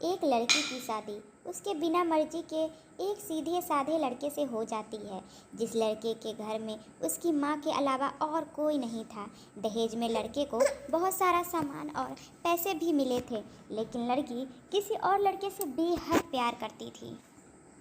एक लड़की की शादी उसके बिना मर्जी के एक सीधे साधे लड़के से हो जाती है, जिस लड़के के घर में उसकी माँ के अलावा और कोई नहीं था। दहेज में लड़के को बहुत सारा सामान और पैसे भी मिले थे, लेकिन लड़की किसी और लड़के से बेहद प्यार करती थी।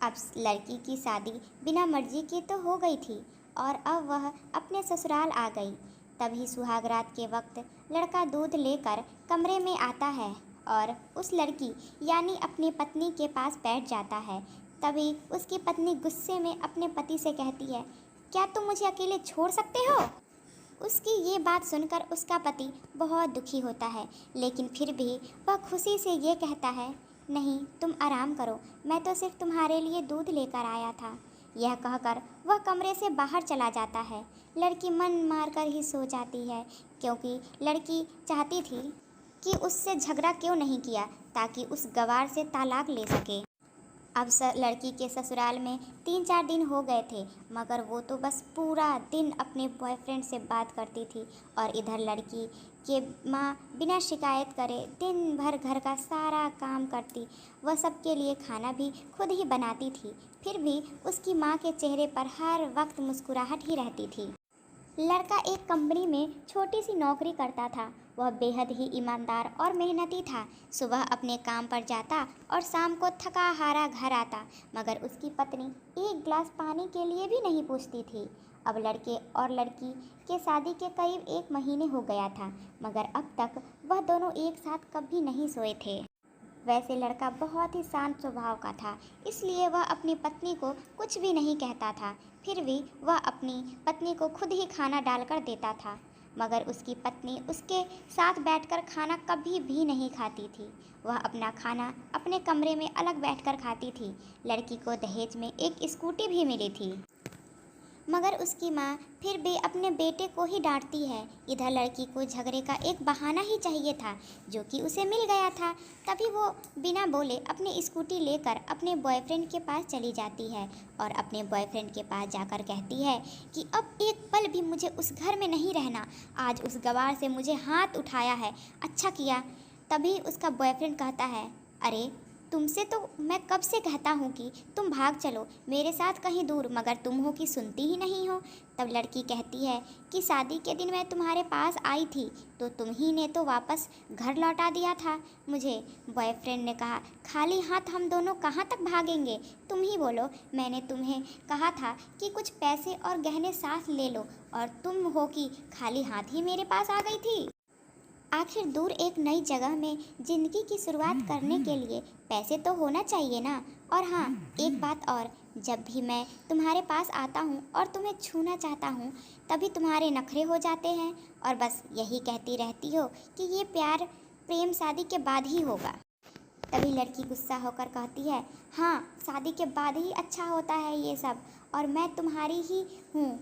अब लड़की की शादी बिना मर्जी के तो हो गई थी और अब वह अपने ससुराल आ गई। तभी सुहागरात के वक्त लड़का दूध लेकर कमरे में आता है और उस लड़की यानी अपनी पत्नी के पास बैठ जाता है। तभी उसकी पत्नी गुस्से में अपने पति से कहती है, क्या तुम मुझे अकेले छोड़ सकते हो? उसकी ये बात सुनकर उसका पति बहुत दुखी होता है, लेकिन फिर भी वह खुशी से ये कहता है, नहीं तुम आराम करो, मैं तो सिर्फ तुम्हारे लिए दूध लेकर आया था। यह कहकर वह कमरे से बाहर चला जाता है। लड़की मन मारकर ही सो जाती है, क्योंकि लड़की चाहती थी कि उससे झगड़ा क्यों नहीं किया ताकि उस गवार से तलाक ले सके। अब लड़की के ससुराल में 3-4 दिन हो गए थे, मगर वो तो बस पूरा दिन अपने बॉयफ्रेंड से बात करती थी और इधर लड़की के माँ बिना शिकायत करे दिन भर घर का सारा काम करती। वह सबके लिए खाना भी खुद ही बनाती थी, फिर भी उसकी माँ के चेहरे पर हर वक्त मुस्कुराहट ही रहती थी। लड़का एक कंपनी में छोटी सी नौकरी करता था। वह बेहद ही ईमानदार और मेहनती था। सुबह अपने काम पर जाता और शाम को थका हारा घर आता, मगर उसकी पत्नी एक गिलास पानी के लिए भी नहीं पूछती थी। अब लड़के और लड़की के शादी के करीब 1 महीने हो गया था, मगर अब तक वह दोनों एक साथ कभी नहीं सोए थे। वैसे लड़का बहुत ही शांत स्वभाव का था, इसलिए वह अपनी पत्नी को कुछ भी नहीं कहता था। फिर भी वह अपनी पत्नी को खुद ही खाना डालकर देता था, मगर उसकी पत्नी उसके साथ बैठकर खाना कभी भी नहीं खाती थी। वह अपना खाना अपने कमरे में अलग बैठकर खाती थी। लड़की को दहेज में एक स्कूटी भी मिली थी, मगर उसकी माँ फिर भी अपने बेटे को ही डांटती है। इधर लड़की को झगड़े का एक बहाना ही चाहिए था, जो कि उसे मिल गया था। तभी वो बिना बोले अपनी स्कूटी लेकर अपने बॉयफ्रेंड के पास चली जाती है और अपने बॉयफ्रेंड के पास जाकर कहती है कि अब एक पल भी मुझे उस घर में नहीं रहना। आज उस गवार से मुझे हाथ उठाया है, अच्छा किया। तभी उसका बॉयफ्रेंड कहता है, अरे तुमसे तो मैं कब से कहता हूँ कि तुम भाग चलो मेरे साथ कहीं दूर, मगर तुम हो कि सुनती ही नहीं हो। तब लड़की कहती है कि शादी के दिन मैं तुम्हारे पास आई थी तो तुम ही ने तो वापस घर लौटा दिया था मुझे। बॉयफ्रेंड ने कहा, खाली हाथ हम दोनों कहाँ तक भागेंगे, तुम ही बोलो। मैंने तुम्हें कहा था कि कुछ पैसे और गहने साथ ले लो, और तुम हो कि खाली हाथ ही मेरे पास आ गई थी। आखिर दूर एक नई जगह में ज़िंदगी की शुरुआत करने के लिए पैसे तो होना चाहिए ना। और हाँ, एक बात और, जब भी मैं तुम्हारे पास आता हूँ और तुम्हें छूना चाहता हूँ, तभी तुम्हारे नखरे हो जाते हैं और बस यही कहती रहती हो कि ये प्यार प्रेम शादी के बाद ही होगा। तभी लड़की गुस्सा होकर कहती है, हाँ शादी के बाद ही अच्छा होता है ये सब, और मैं तुम्हारी ही हूँ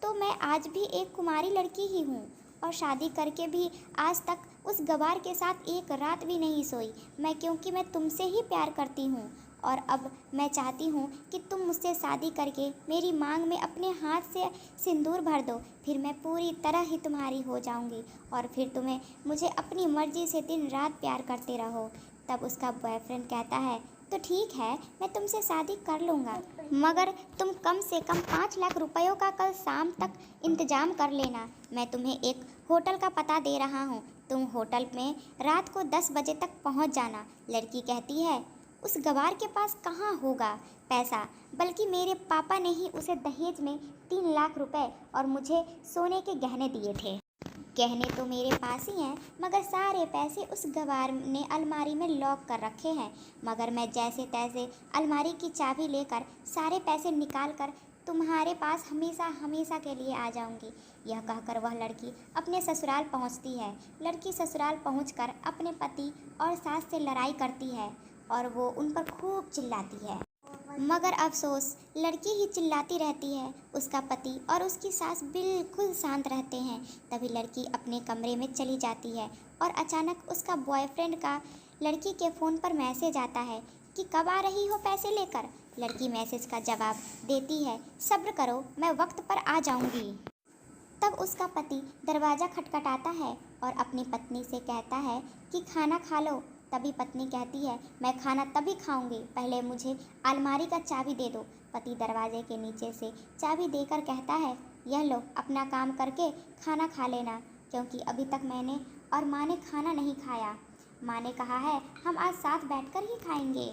तो मैं आज भी एक कुमारी लड़की ही हूँ, और शादी करके भी आज तक उस गवार के साथ एक रात भी नहीं सोई मैं, क्योंकि मैं तुमसे ही प्यार करती हूँ। और अब मैं चाहती हूँ कि तुम मुझसे शादी करके मेरी मांग में अपने हाथ से सिंदूर भर दो, फिर मैं पूरी तरह ही तुम्हारी हो जाऊँगी और फिर तुम्हें मुझे अपनी मर्जी से दिन रात प्यार करते रहो। तब उसका बॉयफ्रेंड कहता है, तो ठीक है मैं तुमसे शादी कर लूँगा, मगर तुम कम से कम 5 लाख रुपयों का कल शाम तक इंतजाम कर लेना। मैं तुम्हें एक होटल का पता दे रहा हूँ, तुम होटल में रात को 10 बजे तक पहुँच जाना। लड़की कहती है, उस गवार के पास कहाँ होगा पैसा, बल्कि मेरे पापा ने ही उसे दहेज में 3 लाख रुपए और मुझे सोने के गहने दिए थे। गहने तो मेरे पास ही हैं, मगर सारे पैसे उस गवार ने अलमारी में लॉक कर रखे हैं, मगर मैं जैसे तैसे अलमारी की चाबी लेकर सारे पैसे निकाल कर तुम्हारे पास हमेशा हमेशा के लिए आ जाऊंगी। यह कहकर वह लड़की अपने ससुराल पहुंचती है। लड़की ससुराल पहुंचकर अपने पति और सास से लड़ाई करती है और वो उन पर खूब चिल्लाती है, मगर अफसोस लड़की ही चिल्लाती रहती है। उसका पति और उसकी सास बिल्कुल शांत रहते हैं। तभी लड़की अपने कमरे में चली जाती है और अचानक उसका बॉयफ्रेंड का लड़की के फ़ोन पर मैसेज आता है कि कब आ रही हो पैसे लेकर। लड़की मैसेज का जवाब देती है, सब्र करो मैं वक्त पर आ जाऊंगी। तब उसका पति दरवाज़ा खटखटाता है और अपनी पत्नी से कहता है कि खाना खा लो। तभी पत्नी कहती है, मैं खाना तभी खाऊंगी, पहले मुझे अलमारी का चाबी दे दो। पति दरवाजे के नीचे से चाबी देकर कहता है, यह लो, अपना काम करके खाना खा लेना, क्योंकि अभी तक मैंने और माँ ने खाना नहीं खाया। माँ ने कहा है हम आज साथ बैठकर ही खाएंगे।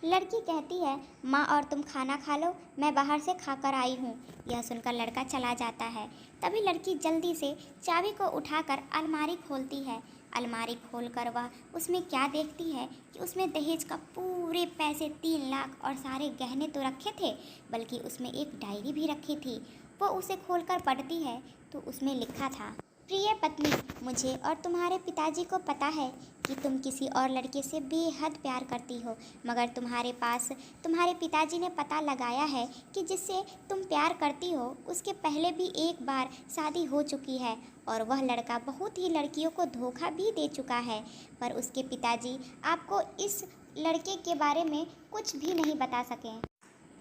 लड़की कहती है, माँ और तुम खाना खा लो, मैं बाहर से खाकर आई हूँ। यह सुनकर लड़का चला जाता है। तभी लड़की जल्दी से चाबी को उठाकर अलमारी खोलती है। अलमारी खोलकर वह उसमें क्या देखती है कि उसमें दहेज का पूरे पैसे 3 लाख और सारे गहने तो रखे थे, बल्कि उसमें एक डायरी भी रखी थी। वो उसे खोलकर पढ़ती है तो उसमें लिखा था, प्रिय पत्नी, मुझे और तुम्हारे पिताजी को पता है कि तुम किसी और लड़के से बेहद प्यार करती हो, मगर तुम्हारे पिताजी ने पता लगाया है कि जिससे तुम प्यार करती हो उसके पहले भी एक बार शादी हो चुकी है और वह लड़का बहुत ही लड़कियों को धोखा भी दे चुका है। पर उसके पिताजी आपको इस लड़के के बारे में कुछ भी नहीं बता सके,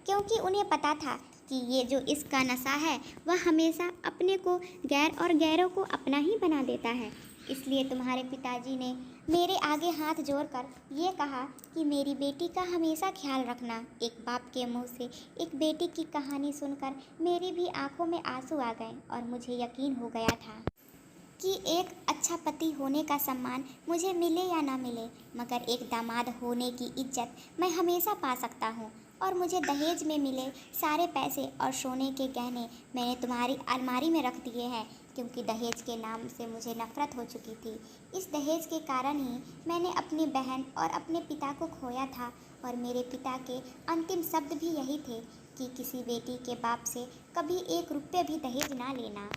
क्योंकि उन्हें पता था कि ये जो इसका नशा है वह हमेशा अपने को गैर और गैरों को अपना ही बना देता है। इसलिए तुम्हारे पिताजी ने मेरे आगे हाथ जोड़कर ये कहा कि मेरी बेटी का हमेशा ख्याल रखना। एक बाप के मुंह से एक बेटी की कहानी सुनकर मेरी भी आंखों में आंसू आ गए और मुझे यकीन हो गया था कि एक अच्छा पति होने का सम्मान मुझे मिले या ना मिले, मगर एक दामाद होने की इज्जत मैं हमेशा पा सकता हूँ। और मुझे दहेज में मिले सारे पैसे और सोने के गहने मैंने तुम्हारी अलमारी में रख दिए हैं, क्योंकि दहेज के नाम से मुझे नफरत हो चुकी थी। इस दहेज के कारण ही मैंने अपनी बहन और अपने पिता को खोया था, और मेरे पिता के अंतिम शब्द भी यही थे कि किसी बेटी के बाप से कभी 1 रुपये भी दहेज ना लेना।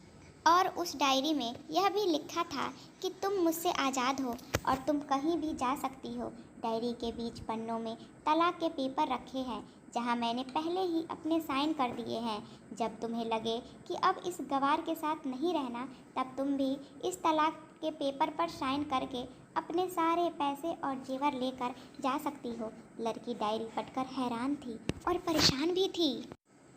और उस डायरी में यह भी लिखा था कि तुम मुझसे आज़ाद हो और तुम कहीं भी जा सकती हो। डायरी के बीच पन्नों में तलाक के पेपर रखे हैं, जहां मैंने पहले ही अपने साइन कर दिए हैं। जब तुम्हें लगे कि अब इस गवार के साथ नहीं रहना, तब तुम भी इस तलाक के पेपर पर साइन करके अपने सारे पैसे और जेवर लेकर जा सकती हो। लड़की डायरी पढ़कर हैरान थी और परेशान भी थी।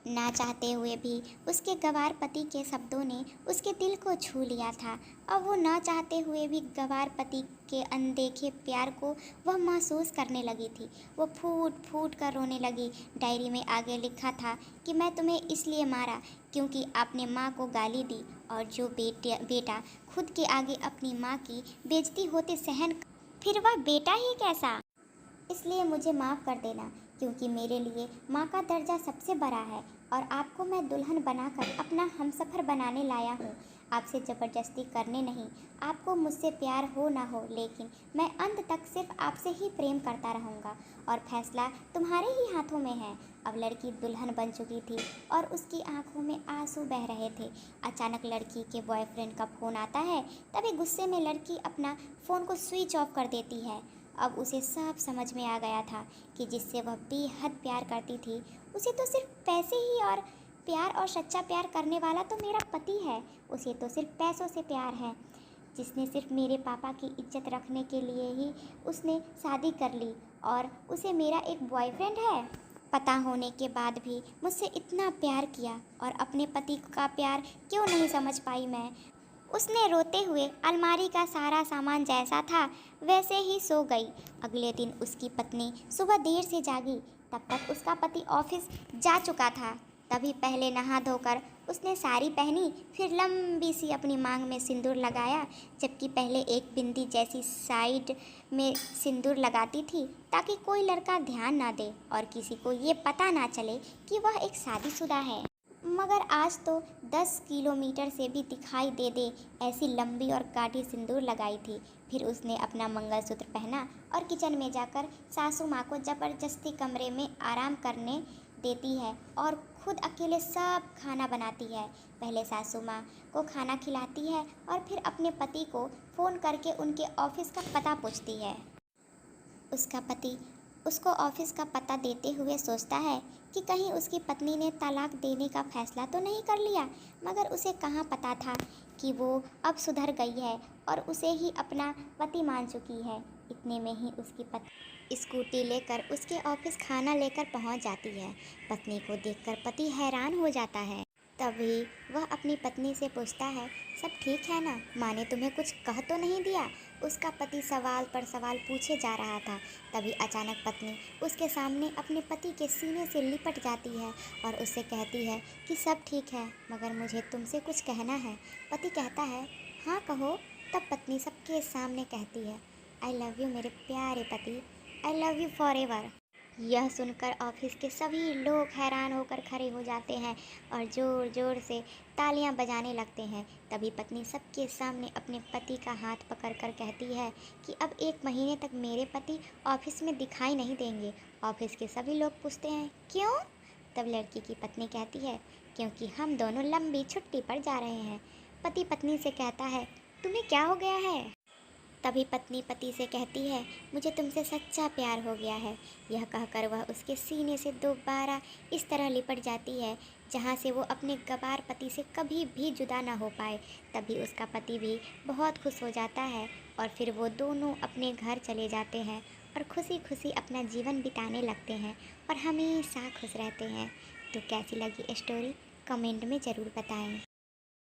ना चाहते हुए भी उसके गवार पति के शब्दों ने उसके दिल को छू लिया था। अब वो ना चाहते हुए भी गवार पति के अनदेखे प्यार को वह महसूस करने लगी थी। वो फूट फूट कर रोने लगी। डायरी में आगे लिखा था कि मैं तुम्हें इसलिए मारा क्योंकि आपने माँ को गाली दी, और जो बेटा खुद के आगे अपनी माँ की बेइज्जती होते सहन, फिर वह बेटा ही कैसा। इसलिए मुझे माफ़ कर देना, क्योंकि मेरे लिए माँ का दर्जा सबसे बड़ा है, और आपको मैं दुल्हन बनाकर अपना हमसफ़र बनाने लाया हूँ। आपसे ज़बरदस्ती करने नहीं। आपको मुझसे प्यार हो ना हो, लेकिन मैं अंत तक सिर्फ आपसे ही प्रेम करता रहूँगा, और फैसला तुम्हारे ही हाथों में है। अब लड़की दुल्हन बन चुकी थी और उसकी आंखों में आंसू बह रहे थे। अचानक लड़की के बॉयफ्रेंड का फ़ोन आता है। तभी गुस्से में लड़की अपना फ़ोन को स्विच ऑफ कर देती है। अब उसे सब समझ में आ गया था कि जिससे वह बेहद प्यार करती थी, उसे तो सिर्फ पैसे ही, और प्यार और सच्चा प्यार करने वाला तो मेरा पति है। उसे तो सिर्फ पैसों से प्यार है, जिसने सिर्फ मेरे पापा की इज्जत रखने के लिए ही उसने शादी कर ली, और उसे मेरा एक बॉयफ्रेंड है। पता होने के बाद भी मुझसे इतना प्यार किया, और अपने पति का प्यार क्यों नहीं समझ पाई मैं। उसने रोते हुए अलमारी का सारा सामान जैसा था वैसे ही सो गई। अगले दिन उसकी पत्नी सुबह देर से जागी। तब तक उसका पति ऑफिस जा चुका था। तभी पहले नहा धोकर उसने साड़ी पहनी, फिर लंबी सी अपनी मांग में सिंदूर लगाया, जबकि पहले एक बिंदी जैसी साइड में सिंदूर लगाती थी ताकि कोई लड़का ध्यान ना दे और किसी को ये पता ना चले कि वह एक शादीशुदा है। मगर आज तो 10 किलोमीटर से भी दिखाई दे ऐसी लंबी और गाढ़ी सिंदूर लगाई थी। फिर उसने अपना मंगलसूत्र पहना और किचन में जाकर सासू माँ को ज़बरदस्ती कमरे में आराम करने देती है और खुद अकेले सब खाना बनाती है। पहले सासू माँ को खाना खिलाती है और फिर अपने पति को फ़ोन करके उनके ऑफिस का पता पूछती है। उसका पति उसको ऑफिस का पता देते हुए सोचता है कि कहीं उसकी पत्नी ने तलाक देने का फैसला तो नहीं कर लिया, मगर उसे कहाँ पता था कि वो अब सुधर गई है और उसे ही अपना पति मान चुकी है। इतने में ही उसकी पत्नी स्कूटी लेकर उसके ऑफिस खाना लेकर पहुंच जाती है। पत्नी को देखकर पति हैरान हो जाता है। तभी वह अपनी पत्नी से पूछता है, सब ठीक है ना? माँ ने तुम्हें कुछ कह तो नहीं दिया? उसका पति सवाल पर सवाल पूछे जा रहा था। तभी अचानक पत्नी उसके सामने अपने पति के सीने से लिपट जाती है और उससे कहती है कि सब ठीक है, मगर मुझे तुमसे कुछ कहना है। पति कहता है, हाँ कहो। तब पत्नी सबके सामने कहती है, आई लव यू मेरे प्यारे पति, I love you for ever. यह सुनकर ऑफिस के सभी लोग हैरान होकर खड़े हो जाते हैं और ज़ोर ज़ोर से तालियां बजाने लगते हैं। तभी पत्नी सबके सामने अपने पति का हाथ पकड़कर कहती है कि अब 1 महीने तक मेरे पति ऑफिस में दिखाई नहीं देंगे। ऑफिस के सभी लोग पूछते हैं, क्यों? तब लड़की की पत्नी कहती है, क्योंकि हम दोनों लंबी छुट्टी पर जा रहे हैं। पति पत्नी से कहता है, तुम्हें क्या हो गया है? तभी पत्नी पति से कहती है, मुझे तुमसे सच्चा प्यार हो गया है। यह कहकर वह उसके सीने से दोबारा इस तरह लिपट जाती है जहाँ से वो अपने गवार पति से कभी भी जुदा ना हो पाए। तभी उसका पति भी बहुत खुश हो जाता है और फिर वो दोनों अपने घर चले जाते हैं और खुशी खुशी अपना जीवन बिताने लगते हैं और हमेशा खुश रहते हैं। तो कैसी लगी स्टोरी कमेंट में ज़रूर बताएं।